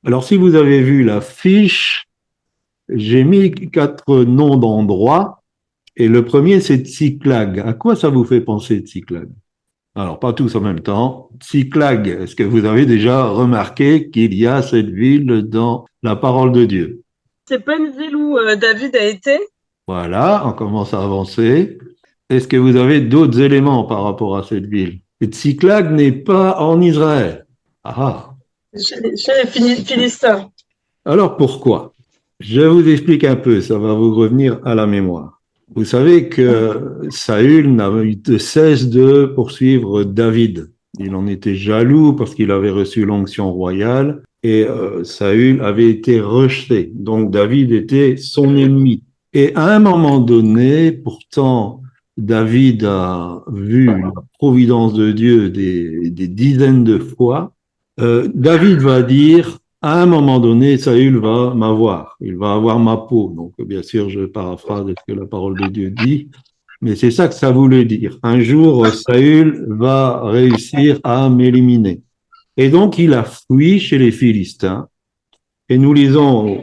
Alors, si vous avez vu la fiche, j'ai mis 4 noms d'endroits et le premier, c'est Tsiklag. À quoi ça vous fait penser, Tsiklag? Alors, pas tous en même temps. Tsiklag, est-ce que vous avez déjà remarqué qu'il y a cette ville dans la parole de Dieu? C'est pas une ville où David a été? Voilà, on commence à avancer. Est-ce que vous avez d'autres éléments par rapport à cette ville? Et Tsiklag n'est pas en Israël. Ah, Chez les Philistins. alors pourquoi? Je vous explique un peu, ça va vous revenir à la mémoire. Vous savez que Saül n'a eu de cesse de poursuivre David. Il en était jaloux parce qu'il avait reçu l'onction royale et Saül avait été rejeté. Donc David était son ennemi. Et à un moment donné, pourtant, David a vu la providence de Dieu des dizaines de fois. David va dire, à un moment donné, Saül va m'avoir, il va avoir ma peau. Donc, bien sûr, je paraphrase ce que la parole de Dieu dit, mais c'est ça que ça voulait dire. Un jour, Saül va réussir à m'éliminer. Et donc, il a fui chez les Philistins. Et nous lisons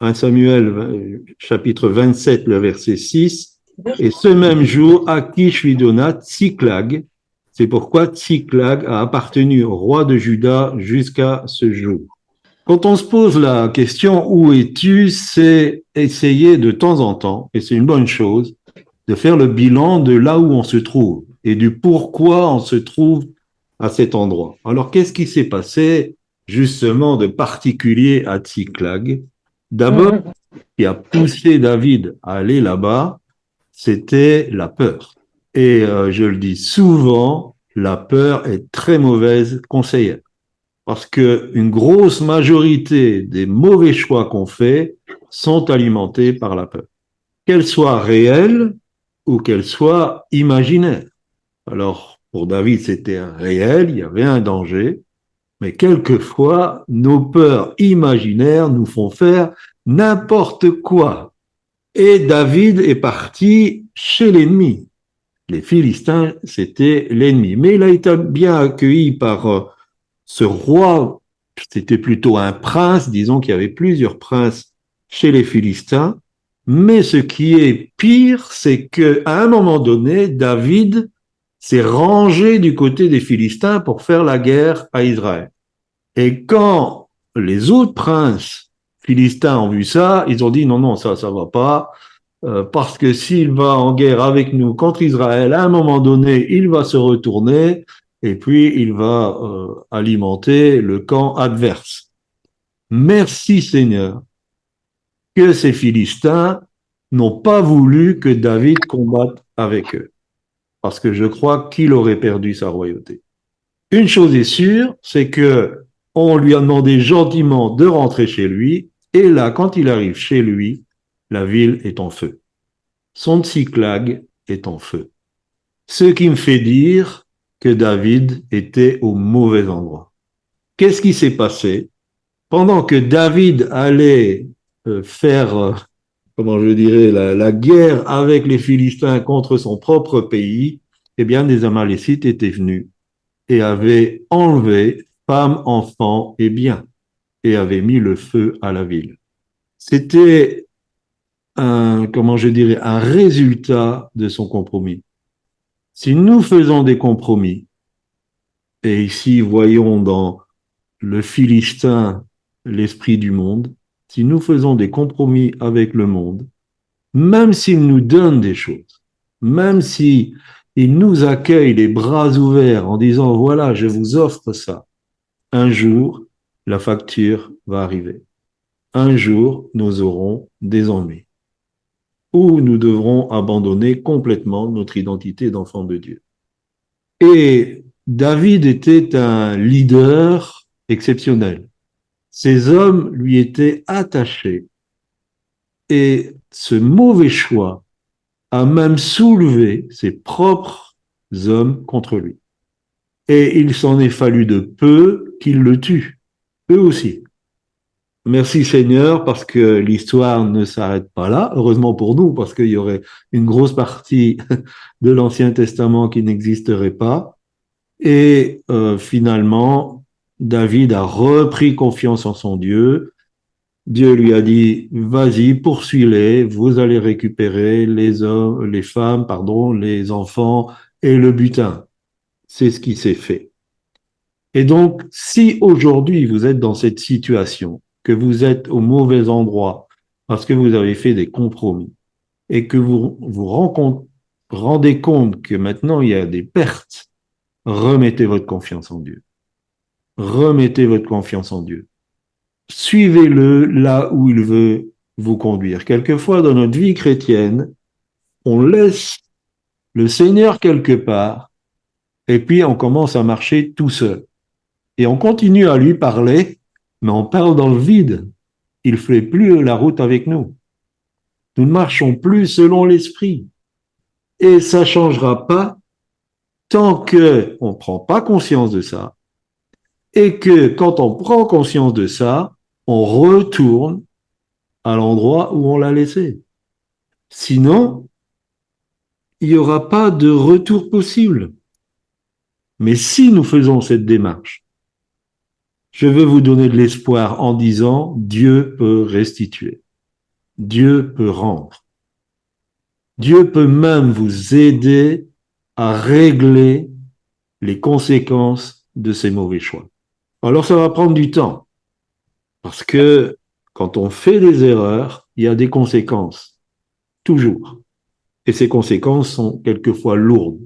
1 Samuel chapitre 27, le verset 6. Et ce même jour, Akish lui donna Tsiklag. C'est pourquoi Tsiklag a appartenu au roi de Juda jusqu'à ce jour. Quand on se pose la question où es-tu, c'est essayer de temps en temps, et c'est une bonne chose, de faire le bilan de là où on se trouve et du pourquoi on se trouve à cet endroit. Alors, qu'est-ce qui s'est passé justement de particulier à Tsiklag? D'abord, Mhm. ce qui a poussé David à aller là-bas, c'était la peur. Et je le dis souvent, la peur est très mauvaise conseillère. Parce qu'une grosse majorité des mauvais choix qu'on fait sont alimentés par la peur. Qu'elle soit réelle ou qu'elle soit imaginaire. Alors, pour David, c'était un réel, il y avait un danger, mais quelquefois, nos peurs imaginaires nous font faire n'importe quoi. Et David est parti chez l'ennemi. Les Philistins, c'était l'ennemi. Mais il a été bien accueilli par ce roi. C'était plutôt un prince, disons qu'il y avait plusieurs princes chez les Philistins. Mais ce qui est pire, c'est qu'à un moment donné, David s'est rangé du côté des Philistins pour faire la guerre à Israël. Et quand les autres princes philistins ont vu ça, ils ont dit non, non, ça va pas, parce que s'il va en guerre avec nous contre Israël, à un moment donné, il va se retourner et puis il va alimenter le camp adverse. Merci Seigneur que ces Philistins n'ont pas voulu que David combatte avec eux, parce que je crois qu'il aurait perdu sa royauté. Une chose est sûre, c'est que on lui a demandé gentiment de rentrer chez lui, et là, quand il arrive chez lui, la ville est en feu. Son Tsiklag est en feu. Ce qui me fait dire que David était au mauvais endroit. Qu'est-ce qui s'est passé? Pendant que David allait faire, comment je dirais, la guerre avec les Philistins contre son propre pays, eh bien, des Amalécites étaient venus et avaient enlevé femmes, enfants et biens et avaient mis le feu à la ville. C'était comment je dirais, un résultat de son compromis. Si nous faisons des compromis, et ici voyons dans le Philistin l'esprit du monde, si nous faisons des compromis avec le monde, même s'il nous donne des choses, même si il nous accueille les bras ouverts en disant voilà, je vous offre ça, un jour, la facture va arriver. Un jour, nous aurons des ennuis où nous devrons abandonner complètement notre identité d'enfant de Dieu. Et David était un leader exceptionnel. Ces hommes lui étaient attachés et ce mauvais choix a même soulevé ses propres hommes contre lui. Et il s'en est fallu de peu qu'ils le tuent, eux aussi. Merci Seigneur parce que l'histoire ne s'arrête pas là. Heureusement pour nous parce qu'il y aurait une grosse partie de l'Ancien Testament qui n'existerait pas. Et finalement, David a repris confiance en son Dieu. Dieu lui a dit, vas-y, poursuis-les, vous allez récupérer les hommes, les femmes, pardon, les enfants et le butin. C'est ce qui s'est fait. Et donc, si aujourd'hui vous êtes dans cette situation, que vous êtes au mauvais endroit, parce que vous avez fait des compromis, et que vous vous rendez compte que maintenant il y a des pertes, remettez votre confiance en Dieu. Remettez votre confiance en Dieu. Suivez-le là où il veut vous conduire. Quelquefois, dans notre vie chrétienne, on laisse le Seigneur quelque part, et puis on commence à marcher tout seul. Et on continue à lui parler, mais on parle dans le vide. Il ne fait plus la route avec nous. Nous ne marchons plus selon l'esprit. Et ça ne changera pas tant qu'on ne prend pas conscience de ça. Et que quand on prend conscience de ça, on retourne à l'endroit où on l'a laissé. Sinon, il n'y aura pas de retour possible. Mais si nous faisons cette démarche, je veux vous donner de l'espoir en disant Dieu peut restituer. Dieu peut rendre. Dieu peut même vous aider à régler les conséquences de ces mauvais choix. Alors ça va prendre du temps, parce que quand on fait des erreurs, il y a des conséquences, toujours. Et ces conséquences sont quelquefois lourdes.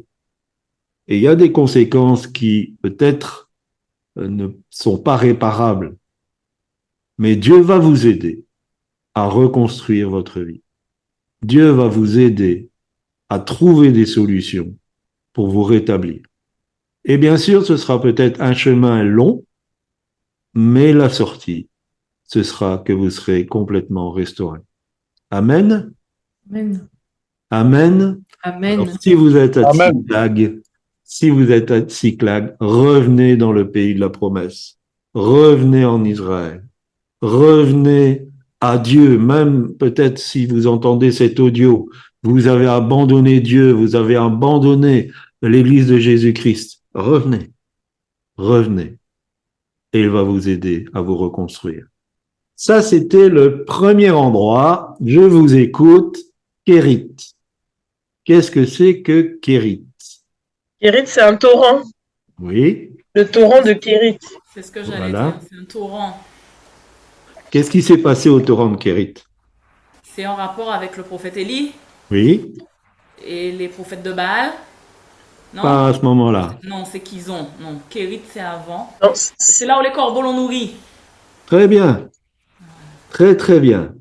Et il y a des conséquences qui peut-être ne sont pas réparables. Mais Dieu va vous aider à reconstruire votre vie. Dieu va vous aider à trouver des solutions pour vous rétablir. Et bien sûr, ce sera peut-être un chemin long, mais la sortie, ce sera que vous serez complètement restauré. Amen. Amen. Amen. Amen. Alors, si vous êtes à Amen. Tsiklag, revenez dans le pays de la promesse. Revenez en Israël. Revenez à Dieu, même peut-être si vous entendez cet audio, vous avez abandonné Dieu, vous avez abandonné l'Église de Jésus-Christ. Revenez. Revenez. Et il va vous aider à vous reconstruire. Ça, c'était le premier endroit. Je vous écoute. Kérit. Qu'est-ce que c'est que Kérit? Kérit, c'est un torrent. Oui. Le torrent de Kérit. C'est ce que j'allais dire, c'est un torrent. Qu'est-ce qui s'est passé au torrent de Kérit? C'est en rapport avec le prophète Élie Oui. et les prophètes de Baal. Non, Pas à ce moment-là. non, c'est Kizon. Non, Kérit, c'est avant. Non, C'est là où les corbeaux l'ont nourri. Très bien. Très, très bien.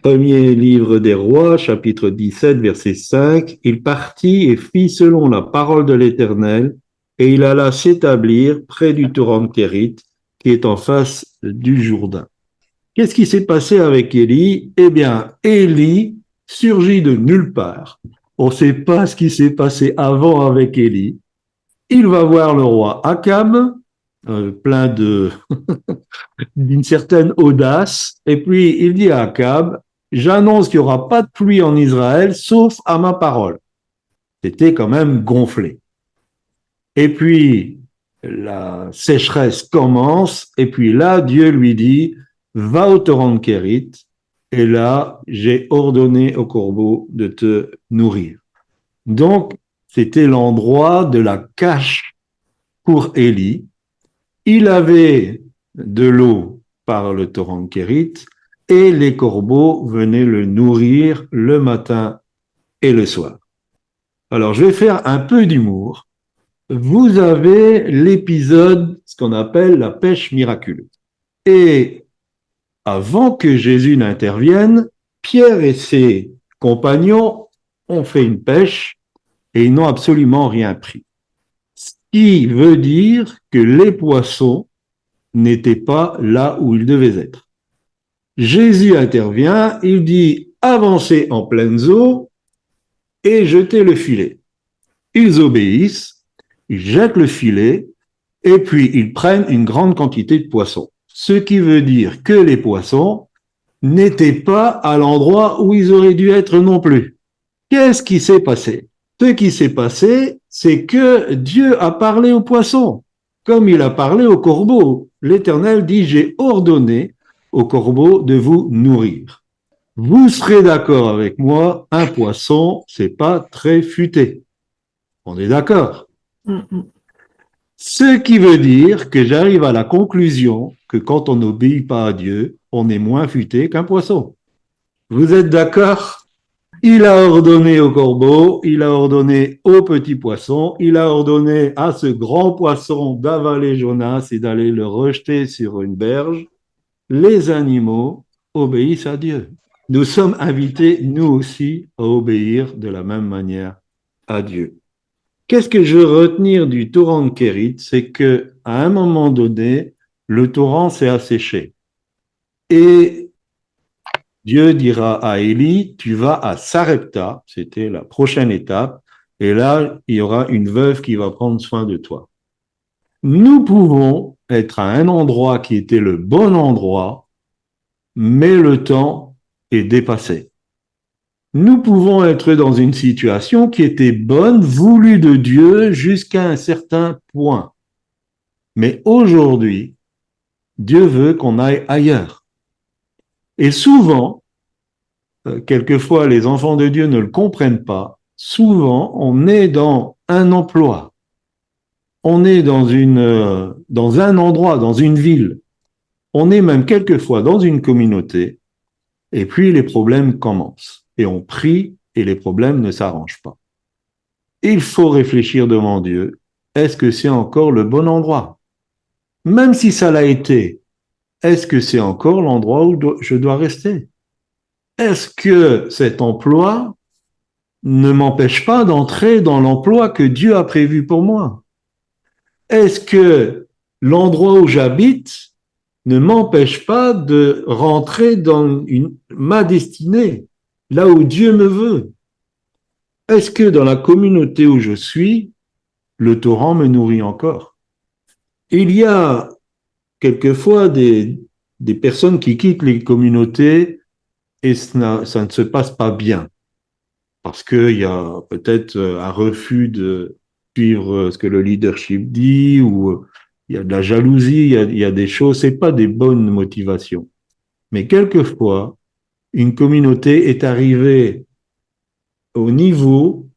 Premier livre des rois, chapitre 17, verset 5. Il partit et fit selon la parole de l'Éternel, et il alla s'établir près du torrent de Kérit, qui est en face du Jourdain. Qu'est-ce qui s'est passé avec Élie? Eh bien, Élie surgit de nulle part. On ne sait pas ce qui s'est passé avant avec Élie. Il va voir le roi Akab, plein d'une certaine audace, et puis il dit à Akab, j'annonce qu'il n'y aura pas de pluie en Israël, sauf à ma parole. C'était quand même gonflé. Et puis, la sécheresse commence, et puis là, Dieu lui dit, va au torrent de Kérit, et là, j'ai ordonné au corbeau de te nourrir. Donc, c'était l'endroit de la cache pour Élie. Il avait de l'eau par le torrent de Kérit, et les corbeaux venaient le nourrir le matin et le soir. Alors, je vais faire un peu d'humour. Vous avez l'épisode, ce qu'on appelle la pêche miraculeuse. Et avant que Jésus n'intervienne, Pierre et ses compagnons ont fait une pêche et ils n'ont absolument rien pris. Ce qui veut dire que les poissons n'étaient pas là où ils devaient être. Jésus intervient, il dit avancez en pleines eaux et jetez le filet. Ils obéissent, ils jettent le filet et puis ils prennent une grande quantité de poissons. Ce qui veut dire que les poissons n'étaient pas à l'endroit où ils auraient dû être non plus. Qu'est-ce qui s'est passé? Ce qui s'est passé, c'est que Dieu a parlé aux poissons. comme il a parlé au corbeau. L'Éternel dit, j'ai ordonné au corbeau de vous nourrir. Vous serez d'accord avec moi, un poisson, c'est pas très futé. On est d'accord? Ce qui veut dire que j'arrive à la conclusion que quand on n'obéit pas à Dieu, on est moins futé qu'un poisson. Vous êtes d'accord? Il a ordonné au corbeau, il a ordonné au petit poisson, il a ordonné à ce grand poisson d'avaler Jonas et d'aller le rejeter sur une berge. Les animaux obéissent à Dieu. Nous sommes invités, nous aussi, à obéir de la même manière à Dieu. Qu'est-ce que je veux retenir du torrent de Kérit? C'est que à un moment donné, le torrent s'est asséché. Et Dieu dira à Élie, tu vas à Sarepta, c'était la prochaine étape, et là, il y aura une veuve qui va prendre soin de toi. Nous pouvons être à un endroit qui était le bon endroit, mais le temps est dépassé. Nous pouvons être dans une situation qui était bonne, voulue de Dieu jusqu'à un certain point. Mais aujourd'hui, Dieu veut qu'on aille ailleurs. Et souvent, quelquefois les enfants de Dieu ne le comprennent pas, souvent on est dans un emploi, on est dans un endroit, dans une ville, on est même quelquefois dans une communauté, et puis les problèmes commencent. Et on prie et les problèmes ne s'arrangent pas. Il faut réfléchir devant Dieu, est-ce que c'est encore le bon endroit? Même si ça l'a été, est-ce que c'est encore l'endroit où je dois rester? Est-ce que cet emploi ne m'empêche pas d'entrer dans l'emploi que Dieu a prévu pour moi? Est-ce que l'endroit où j'habite ne m'empêche pas de rentrer dans ma destinée, là où Dieu me veut? Est-ce que dans la communauté où je suis, le torrent me nourrit encore? Il y a quelquefois des personnes qui quittent les communautés et ça ne se passe pas bien. Parce qu'il y a peut-être un refus de suivre ce que le leadership dit, ou il y a de la jalousie, il y a des choses, c'est pas des bonnes motivations. Mais quelquefois, une communauté est arrivée au niveau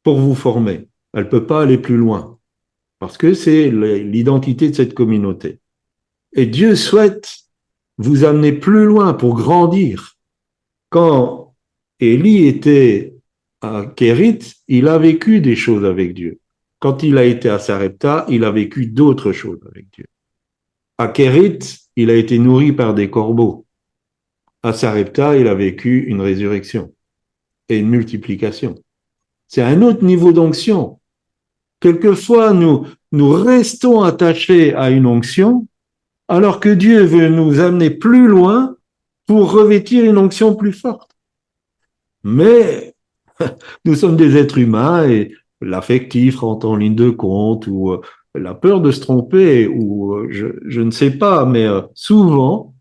pour vous former. Elle peut pas aller plus loin. Parce que c'est l'identité de cette communauté. Et Dieu souhaite vous amener plus loin pour grandir. Quand Élie était à Kérit, il a vécu des choses avec Dieu. Quand il a été à Sarepta, il a vécu d'autres choses avec Dieu. À Kérit, il a été nourri par des corbeaux. À Sarepta, il a vécu une résurrection et une multiplication. C'est un autre niveau d'onction. Quelquefois, nous restons attachés à une onction, alors que Dieu veut nous amener plus loin pour revêtir une onction plus forte. Mais nous sommes des êtres humains et l'affectif rentre en ligne de compte, ou la peur de se tromper, ou je ne sais pas, mais souvent,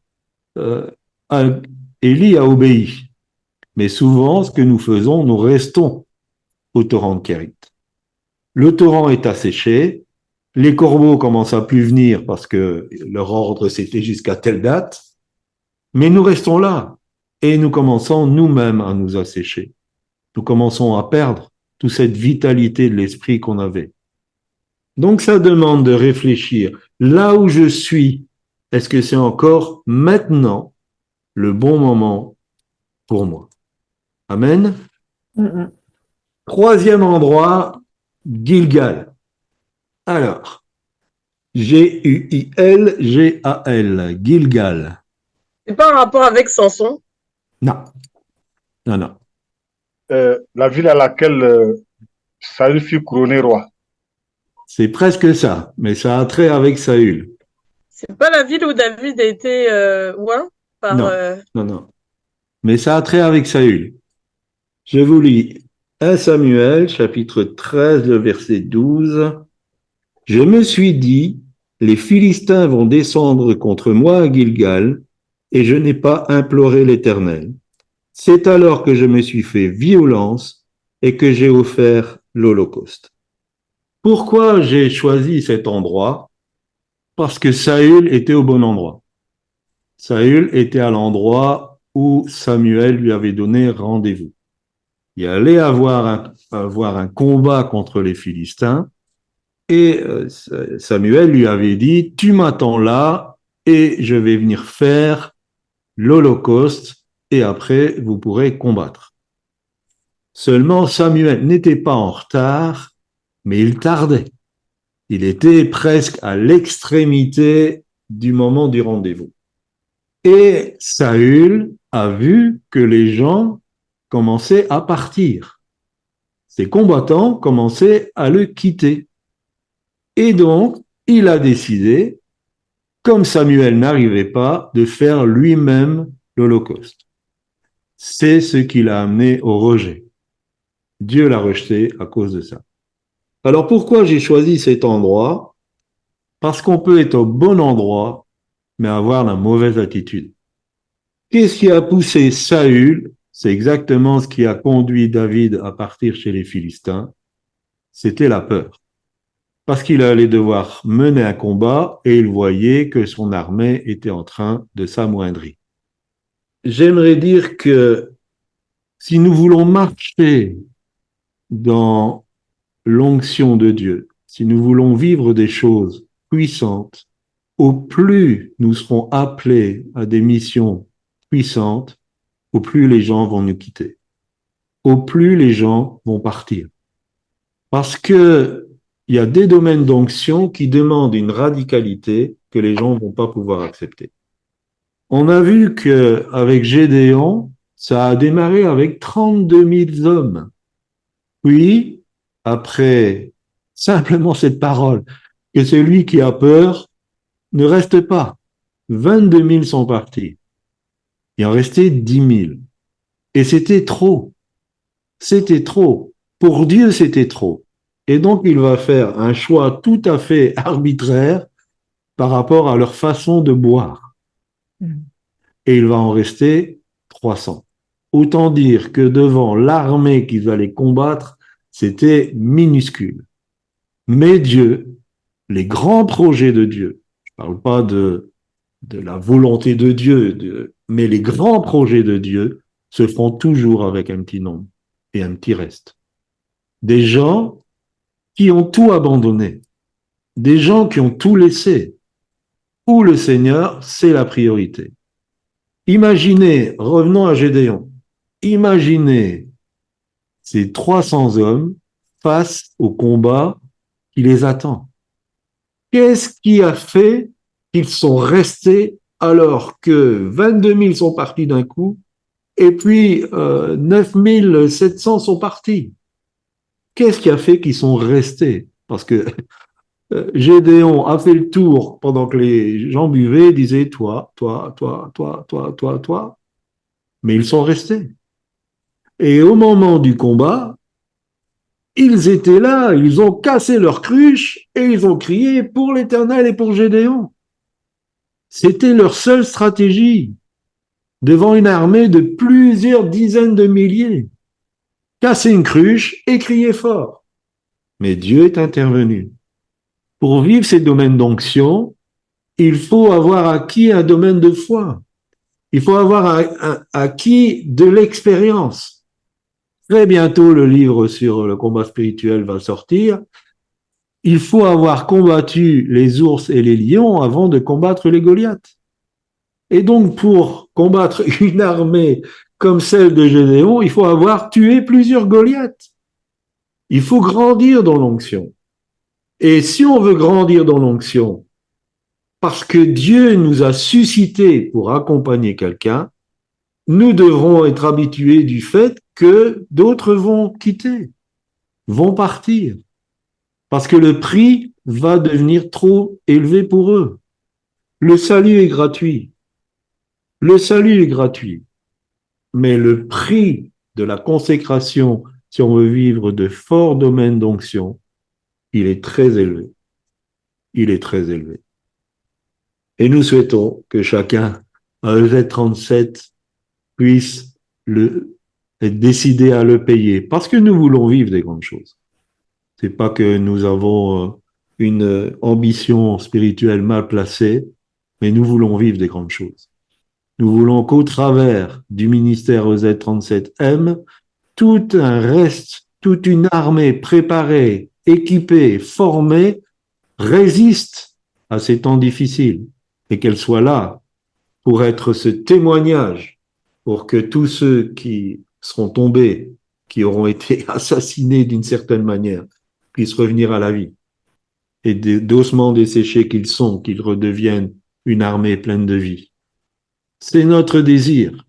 Élie a obéi. Mais souvent, ce que nous faisons, nous restons au torrent de Kérit. Le torrent est asséché, les corbeaux commencent à plus venir parce que leur ordre c'était jusqu'à telle date, mais nous restons là et nous commençons nous-mêmes à nous assécher. Nous commençons à perdre toute cette vitalité de l'esprit qu'on avait. Donc ça demande de réfléchir. Là où je suis, est-ce que c'est encore maintenant le bon moment pour moi? Amen. Troisième endroit, Gilgal. Alors, G-U-I-L-G-A-L, Gilgal. C'est pas un rapport avec Samson. Non, non, non. La ville à laquelle Saül fut couronné roi. C'est presque ça, mais ça a trait avec Saül. C'est pas la ville où David a été oint par. Non, non, non. Mais ça a trait avec Saül. Je vous lis 1 Samuel, chapitre 13, le verset 12. Je me suis dit, les Philistins vont descendre contre moi à Gilgal, et je n'ai pas imploré l'Éternel. C'est alors que je me suis fait violence et que j'ai offert l'Holocauste. Pourquoi j'ai choisi cet endroit? Parce que Saül était au bon endroit. Saül était à l'endroit où Samuel lui avait donné rendez-vous. Il allait avoir un combat contre les Philistins et Samuel lui avait dit, tu m'attends là et je vais venir faire l'Holocauste et après vous pourrez combattre. Seulement Samuel n'était pas en retard, mais il tardait. Il était presque à l'extrémité du moment du rendez-vous. Et Saül a vu que les gens commençaient à partir. Ses combattants commençaient à le quitter. Et donc, il a décidé, comme Samuel n'arrivait pas, de faire lui-même l'Holocauste. C'est ce qui l'a amené au rejet. Dieu l'a rejeté à cause de ça. Alors pourquoi j'ai choisi cet endroit? Parce qu'on peut être au bon endroit, mais avoir la mauvaise attitude. Qu'est-ce qui a poussé Saül? C'est exactement ce qui a conduit David à partir chez les Philistins. C'était la peur. Parce qu'il allait devoir mener un combat et il voyait que son armée était en train de s'amoindrir. J'aimerais dire que si nous voulons marcher dans l'onction de Dieu, si nous voulons vivre des choses puissantes, au plus nous serons appelés à des missions puissantes, au plus les gens vont nous quitter, au plus les gens vont partir. Parce que il y a des domaines d'onction qui demandent une radicalité que les gens vont pas pouvoir accepter. On a vu que avec Gédéon, ça a démarré avec 32 000 hommes. Puis, après simplement cette parole, que celui qui a peur ne reste pas. 22 000 sont partis. Il en restait 10 000. Et c'était trop. C'était trop. Pour Dieu, c'était trop. Et donc, il va faire un choix tout à fait arbitraire par rapport à leur façon de boire. Et il va en rester 300. Autant dire que devant l'armée qu'ils allaient combattre, c'était minuscule. Mais Dieu, les grands projets de Dieu, je ne parle pas de la volonté de Dieu, mais les grands projets de Dieu se feront toujours avec un petit nombre et un petit reste. Des gens qui ont tout abandonné, des gens qui ont tout laissé, où le Seigneur, c'est la priorité. Imaginez, revenons à Gédéon, imaginez ces 300 hommes face au combat qui les attend. Qu'est-ce qui a fait qu'ils sont restés alors que 22 000 sont partis d'un coup et puis 9 700 sont partis? Qu'est-ce qui a fait qu'ils sont restés? Parce que Gédéon a fait le tour pendant que les gens buvaient, disait toi, toi, toi, toi, toi, toi, toi. Mais ils sont restés. Et au moment du combat, ils étaient là, ils ont cassé leur cruche et ils ont crié pour l'Éternel et pour Gédéon. C'était leur seule stratégie devant une armée de plusieurs dizaines de milliers. Casser une cruche et crier fort. Mais Dieu est intervenu. Pour vivre ces domaines d'onction, il faut avoir acquis un domaine de foi. Il faut avoir acquis de l'expérience. Très bientôt, le livre sur le combat spirituel va sortir. Il faut avoir combattu les ours et les lions avant de combattre les Goliaths. Et donc, pour combattre une armée comme celle de Gédéon, il faut avoir tué plusieurs Goliaths. Il faut grandir dans l'onction. Et si on veut grandir dans l'onction, parce que Dieu nous a suscités pour accompagner quelqu'un, nous devrons être habitués du fait que d'autres vont quitter, vont partir, parce que le prix va devenir trop élevé pour eux. Le salut est gratuit. Le salut est gratuit. Mais le prix de la consécration, si on veut vivre de forts domaines d'onction, il est très élevé. Il est très élevé. Et nous souhaitons que chacun, à EZ37, puisse être décidé à le payer, parce que nous voulons vivre des grandes choses. C'est pas que nous avons une ambition spirituelle mal placée, mais nous voulons vivre des grandes choses. Nous voulons qu'au travers du ministère OZ37M, tout un reste, toute une armée préparée, équipée, formée, résiste à ces temps difficiles et qu'elle soit là pour être ce témoignage pour que tous ceux qui seront tombés, qui auront été assassinés d'une certaine manière, puissent revenir à la vie. Et d'ossements desséchés qu'ils sont, qu'ils redeviennent une armée pleine de vie. C'est notre désir.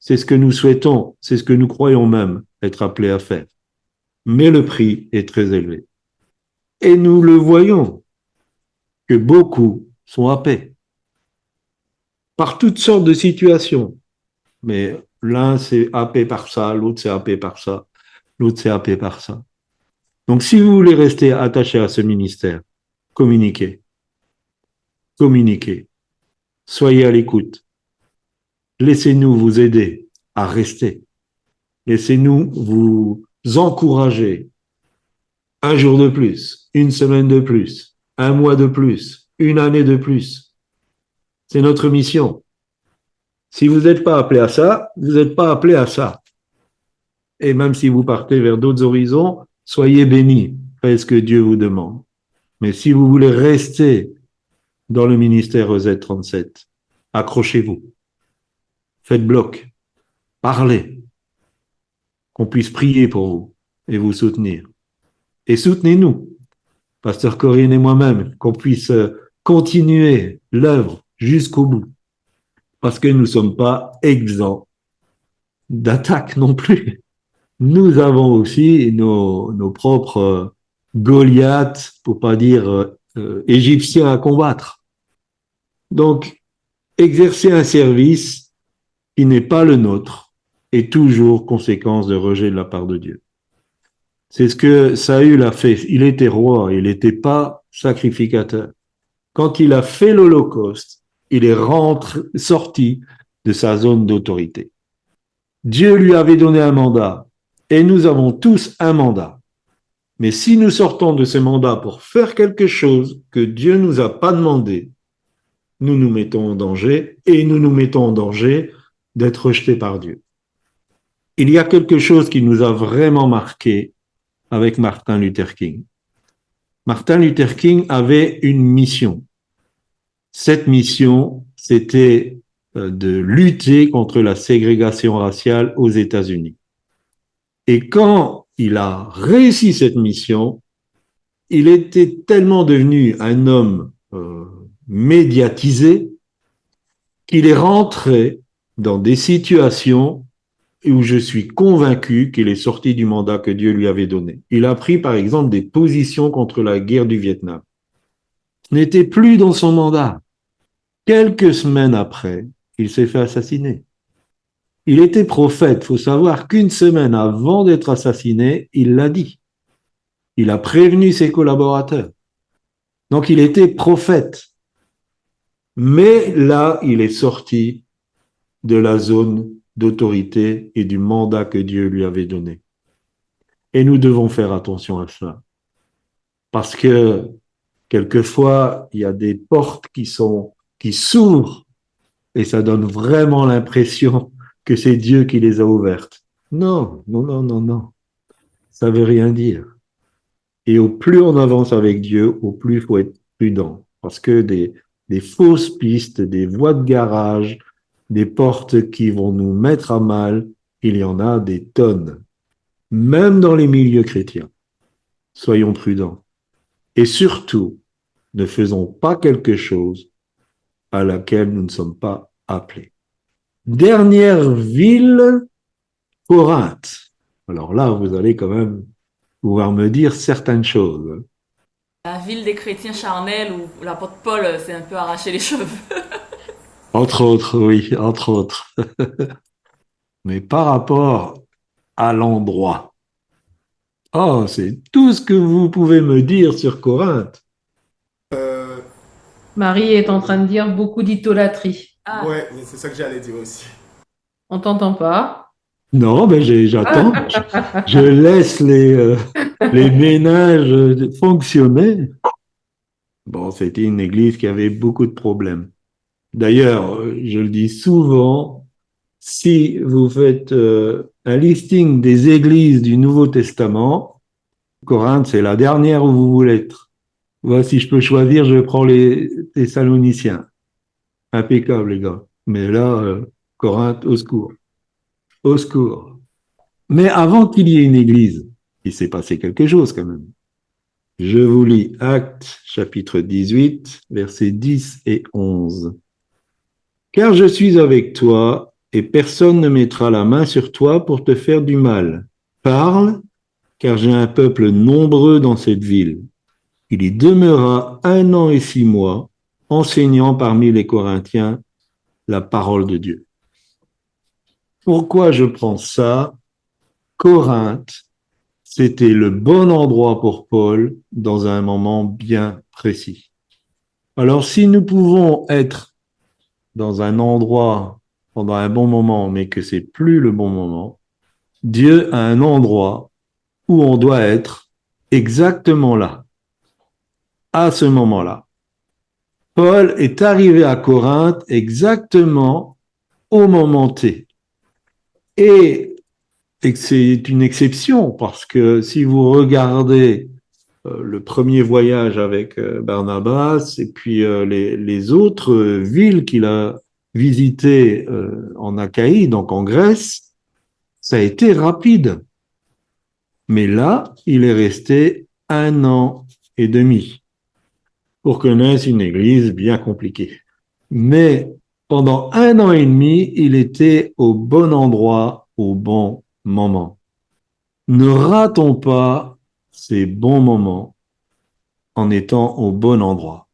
C'est ce que nous souhaitons. C'est ce que nous croyons même être appelés à faire. Mais le prix est très élevé. Et nous le voyons que beaucoup sont happés par toutes sortes de situations. Mais l'un c'est happé par ça, l'autre c'est happé par ça, l'autre c'est happé par ça. Donc si vous voulez rester attaché à ce ministère, communiquez. Communiquez. Soyez à l'écoute. Laissez-nous vous aider à rester. Laissez-nous vous encourager. Un jour de plus, une semaine de plus, un mois de plus, une année de plus. C'est notre mission. Si vous n'êtes pas appelé à ça, vous n'êtes pas appelé à ça. Et même si vous partez vers d'autres horizons, soyez bénis. Faites ce que Dieu vous demande. Mais si vous voulez rester dans le ministère EZ37, accrochez-vous. Faites bloc. Parlez. Qu'on puisse prier pour vous et vous soutenir. Et soutenez-nous, Pasteur Corinne et moi-même, qu'on puisse continuer l'œuvre jusqu'au bout. Parce que nous ne sommes pas exempts d'attaque non plus. Nous avons aussi nos propres Goliaths, pour pas dire égyptiens à combattre. Donc, exercer un service qui n'est pas le nôtre est toujours conséquence de rejet de la part de Dieu. C'est ce que Saül a fait. Il était roi, il n'était pas sacrificateur. Quand il a fait l'Holocauste, il est sorti de sa zone d'autorité. Dieu lui avait donné un mandat et nous avons tous un mandat. Mais si nous sortons de ce mandat pour faire quelque chose que Dieu nous a pas demandé, nous nous mettons en danger et nous nous mettons en danger d'être rejetés par Dieu. Il y a quelque chose qui nous a vraiment marqué avec Martin Luther King. Martin Luther King avait une mission. Cette mission, c'était de lutter contre la ségrégation raciale aux États-Unis. Et quand il a réussi cette mission, il était tellement devenu un homme médiatisé qu'il est rentré dans des situations où je suis convaincu qu'il est sorti du mandat que Dieu lui avait donné. Il a pris par exemple des positions contre la guerre du Vietnam. Ce n'était plus dans son mandat. Quelques semaines après, il s'est fait assassiner. Il était prophète. Il faut savoir qu'une semaine avant d'être assassiné, il l'a dit. Il a prévenu ses collaborateurs. Donc il était prophète. Mais là, il est sorti de la zone d'autorité et du mandat que Dieu lui avait donné. Et nous devons faire attention à ça. Parce que quelquefois, il y a des portes qui s'ouvrent et ça donne vraiment l'impression que c'est Dieu qui les a ouvertes. Non, non, non, non, non. Ça veut rien dire. Et au plus on avance avec Dieu, au plus il faut être prudent. Parce que des fausses pistes, des voies de garage, des portes qui vont nous mettre à mal, il y en a des tonnes. Même dans les milieux chrétiens. Soyons prudents. Et surtout, ne faisons pas quelque chose à laquelle nous ne sommes pas appelés. Dernière ville, Corinthe. Alors là, vous allez quand même pouvoir me dire certaines choses. La ville des chrétiens charnels où l'apôtre Paul s'est un peu arraché les cheveux. Entre autres, oui, entre autres. Mais par rapport à l'endroit. Oh, c'est tout ce que vous pouvez me dire sur Corinthe. Marie est en train de dire beaucoup d'idolâtrie. Ah, Ouais, c'est ça que j'allais dire aussi. On t'entend pas. Non, mais j'attends. Je laisse les ménages fonctionnaient. Bon, c'était une église qui avait beaucoup de problèmes. D'ailleurs, je le dis souvent, si vous faites un listing des églises du Nouveau Testament, Corinthe, c'est la dernière où vous voulez être. Voici, si je peux choisir, je prends les Thessaloniciens. Impeccable, les gars. Mais là, Corinthe, au secours. Au secours. Mais avant qu'il y ait une église, il s'est passé quelque chose quand même. Je vous lis Actes chapitre 18, versets 10 et 11. Car je suis avec toi et personne ne mettra la main sur toi pour te faire du mal. Parle, car j'ai un peuple nombreux dans cette ville. Il y demeura 1 an et 6 mois, enseignant parmi les Corinthiens la parole de Dieu. Pourquoi je prends ça? Corinthe, c'était le bon endroit pour Paul dans un moment bien précis. Alors, si nous pouvons être dans un endroit pendant un bon moment, mais que c'est plus le bon moment, Dieu a un endroit où on doit être exactement là, à ce moment-là. Paul est arrivé à Corinthe exactement au moment T. Et c'est une exception parce que si vous regardez le premier voyage avec Barnabas et puis les autres villes qu'il a visitées en Achaïe, donc en Grèce, ça a été rapide. Mais là, il est resté 1 an et demi pour connaître une église bien compliquée. Mais pendant 1 an et demi, il était au bon endroit, au bon moment. Ne ratons pas ces bons moments en étant au bon endroit.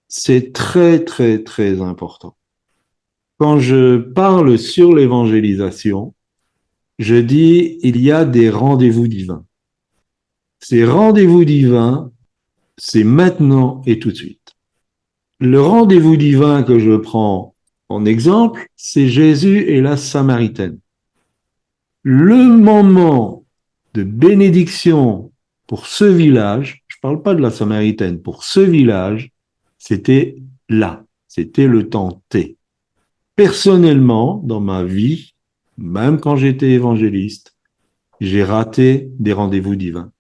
C'est très, très, très important. Quand je parle sur l'évangélisation, je dis il y a des rendez-vous divins. Ces rendez-vous divins, c'est maintenant et tout de suite. Le rendez-vous divin que je prends en exemple, c'est Jésus et la Samaritaine. Le moment de bénédiction pour ce village, je ne parle pas de la Samaritaine, pour ce village, c'était là, c'était le temps T. Personnellement, dans ma vie, même quand j'étais évangéliste, j'ai raté des rendez-vous divins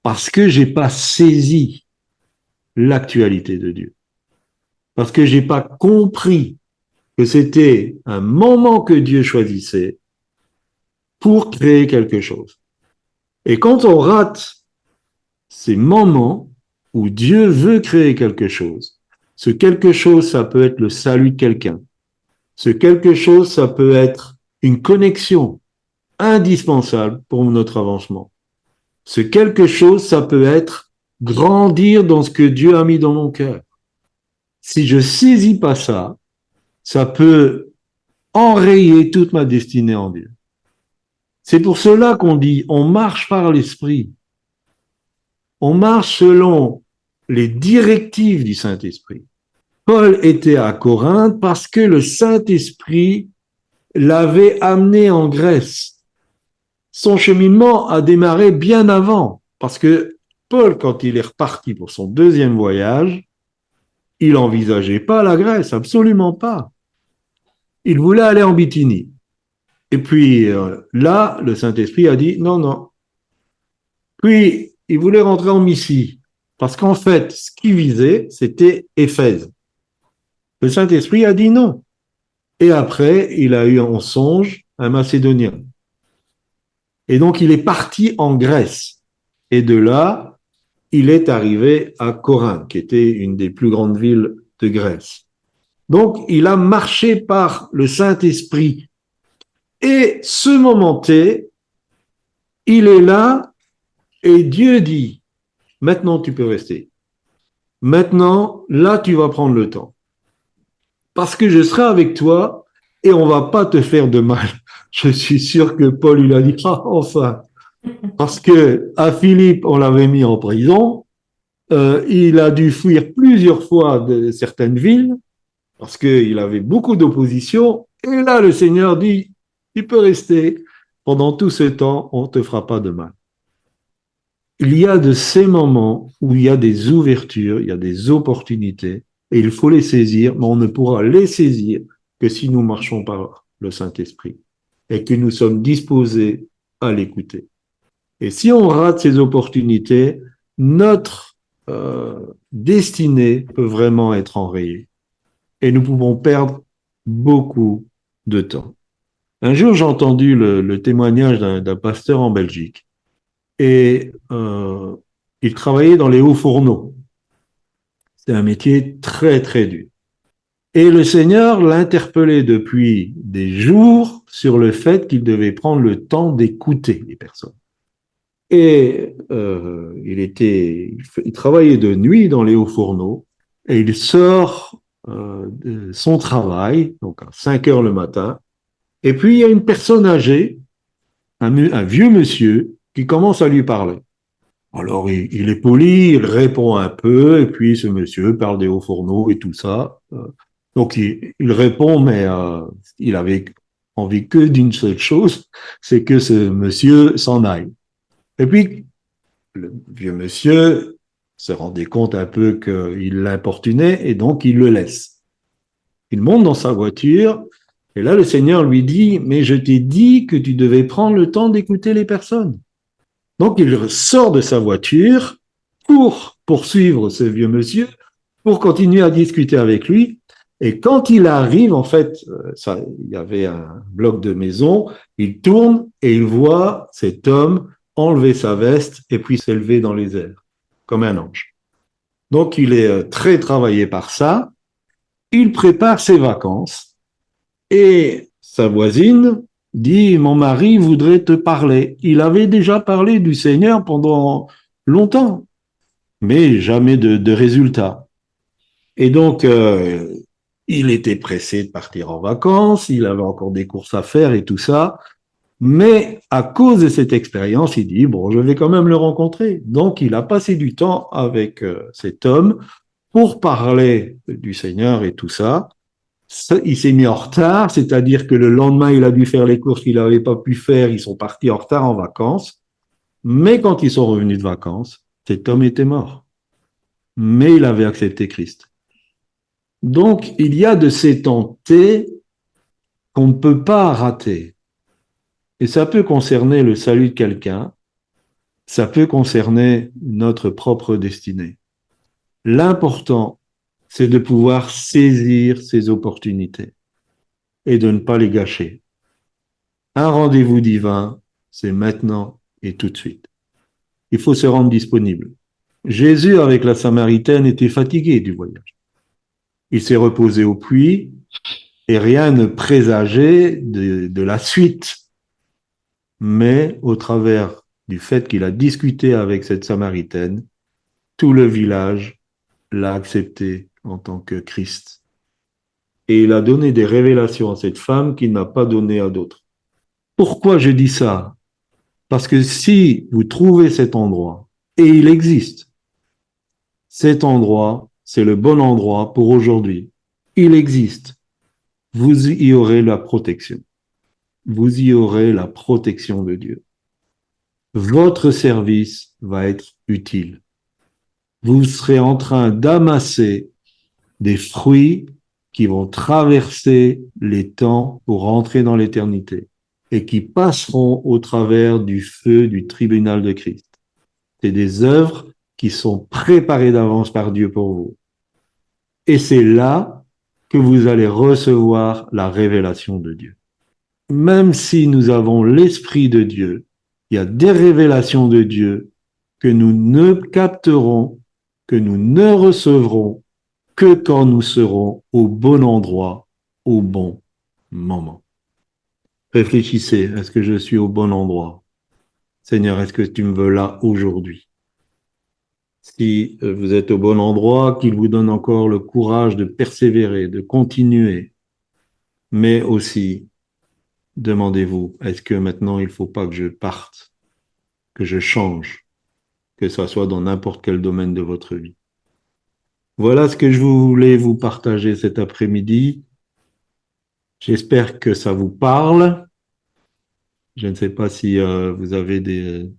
parce que j'ai pas saisi l'actualité de Dieu, parce que j'ai pas compris que c'était un moment que Dieu choisissait pour créer quelque chose. Et quand on rate ces moments où Dieu veut créer quelque chose, ce quelque chose, ça peut être le salut de quelqu'un. Ce quelque chose, ça peut être une connexion indispensable pour notre avancement. Ce quelque chose, ça peut être grandir dans ce que Dieu a mis dans mon cœur. Si je saisis pas ça, ça peut enrayer toute ma destinée en Dieu. C'est pour cela qu'on dit, on marche par l'Esprit. On marche selon les directives du Saint-Esprit. Paul était à Corinthe parce que le Saint-Esprit l'avait amené en Grèce. Son cheminement a démarré bien avant, parce que Paul, quand il est reparti pour son deuxième voyage, il n'envisageait pas la Grèce, absolument pas. Il voulait aller en Bithynie. Et puis là, le Saint-Esprit a dit non, non. Puis, il voulait rentrer en Mysie, parce qu'en fait, ce qu'il visait, c'était Éphèse. Le Saint-Esprit a dit non. Et après, il a eu en songe un Macédonien. Et donc, il est parti en Grèce. Et de là, il est arrivé à Corinthe, qui était une des plus grandes villes de Grèce. Donc, il a marché par le Saint-Esprit. Et ce moment T, il est là et Dieu dit, maintenant tu peux rester. Maintenant, là, tu vas prendre le temps. Parce que je serai avec toi et on va pas te faire de mal. Je suis sûr que Paul, il a dit, ah, enfin. Parce que à Philippe, on l'avait mis en prison. Il a dû fuir plusieurs fois de certaines villes parce qu'il avait beaucoup d'opposition. Et là, le Seigneur dit, tu peux rester. Pendant tout ce temps, on ne te fera pas de mal. il y a de ces moments où il y a des ouvertures, il y a des opportunités, et il faut les saisir, mais on ne pourra les saisir que si nous marchons par le Saint-Esprit et que nous sommes disposés à l'écouter. Et si on rate ces opportunités, notre destinée peut vraiment être enrayée. Et nous pouvons perdre beaucoup de temps. Un jour, j'ai entendu le témoignage d'un pasteur en Belgique. Et il travaillait dans les hauts fourneaux. C'est un métier très, très dur. Et le Seigneur l'interpellait depuis des jours sur le fait qu'il devait prendre le temps d'écouter les personnes. Et il travaillait de nuit dans les hauts fourneaux et il sort de son travail, donc à 5 heures le matin, et puis il y a une personne âgée, un vieux monsieur, qui commence à lui parler. Alors il est poli, il répond un peu, et puis ce monsieur parle des hauts fourneaux et tout ça. Donc il répond, mais il avait envie que d'une seule chose, c'est que ce monsieur s'en aille. Et puis, le vieux monsieur se rendait compte un peu qu'il l'importunait et donc il le laisse. Il monte dans sa voiture et là le Seigneur lui dit, mais je t'ai dit que tu devais prendre le temps d'écouter les personnes. Donc il sort de sa voiture pour poursuivre ce vieux monsieur, pour continuer à discuter avec lui. Et quand il arrive, en fait, il y avait un bloc de maison, il tourne et il voit cet homme enlever sa veste et puis s'élever dans les airs, comme un ange. Donc il est très travaillé par ça. Il prépare ses vacances et sa voisine dit, mon mari voudrait te parler. Il avait déjà parlé du Seigneur pendant longtemps, mais jamais de résultat. Et donc, il était pressé de partir en vacances, il avait encore des courses à faire et tout ça. Mais à cause de cette expérience, il dit, bon, je vais quand même le rencontrer. Donc, il a passé du temps avec cet homme pour parler du Seigneur et tout ça. Il s'est mis en retard, c'est-à-dire que le lendemain, il a dû faire les courses qu'il n'avait pas pu faire. Ils sont partis en retard en vacances. Mais quand ils sont revenus de vacances, cet homme était mort. Mais il avait accepté Christ. Donc, il y a de ces temps T qu'on ne peut pas rater. Et ça peut concerner le salut de quelqu'un, ça peut concerner notre propre destinée. L'important, c'est de pouvoir saisir ces opportunités et de ne pas les gâcher. Un rendez-vous divin, c'est maintenant et tout de suite. Il faut se rendre disponible. Jésus, avec la Samaritaine, était fatigué du voyage. Il s'est reposé au puits et rien ne présageait de la suite. Mais au travers du fait qu'il a discuté avec cette Samaritaine, tout le village l'a accepté en tant que Christ. Et il a donné des révélations à cette femme qu'il n'a pas donné à d'autres. Pourquoi je dis ça? Parce que si vous trouvez cet endroit, et il existe, cet endroit, c'est le bon endroit pour aujourd'hui. Il existe. Vous y aurez la protection. Vous y aurez la protection de Dieu. Votre service va être utile. Vous serez en train d'amasser des fruits qui vont traverser les temps pour rentrer dans l'éternité et qui passeront au travers du feu du tribunal de Christ. C'est des œuvres qui sont préparées d'avance par Dieu pour vous. Et c'est là que vous allez recevoir la révélation de Dieu. Même si nous avons l'Esprit de Dieu, il y a des révélations de Dieu que nous ne capterons, que nous ne recevrons que quand nous serons au bon endroit, au bon moment. Réfléchissez, est-ce que je suis au bon endroit? Seigneur, est-ce que tu me veux là aujourd'hui? Si vous êtes au bon endroit, qu'il vous donne encore le courage de persévérer, de continuer, mais aussi demandez-vous, est-ce que maintenant il ne faut pas que je parte, que je change, que ça soit dans n'importe quel domaine de votre vie? Voilà ce que je voulais vous partager cet après-midi. J'espère que ça vous parle. Je ne sais pas si vous avez des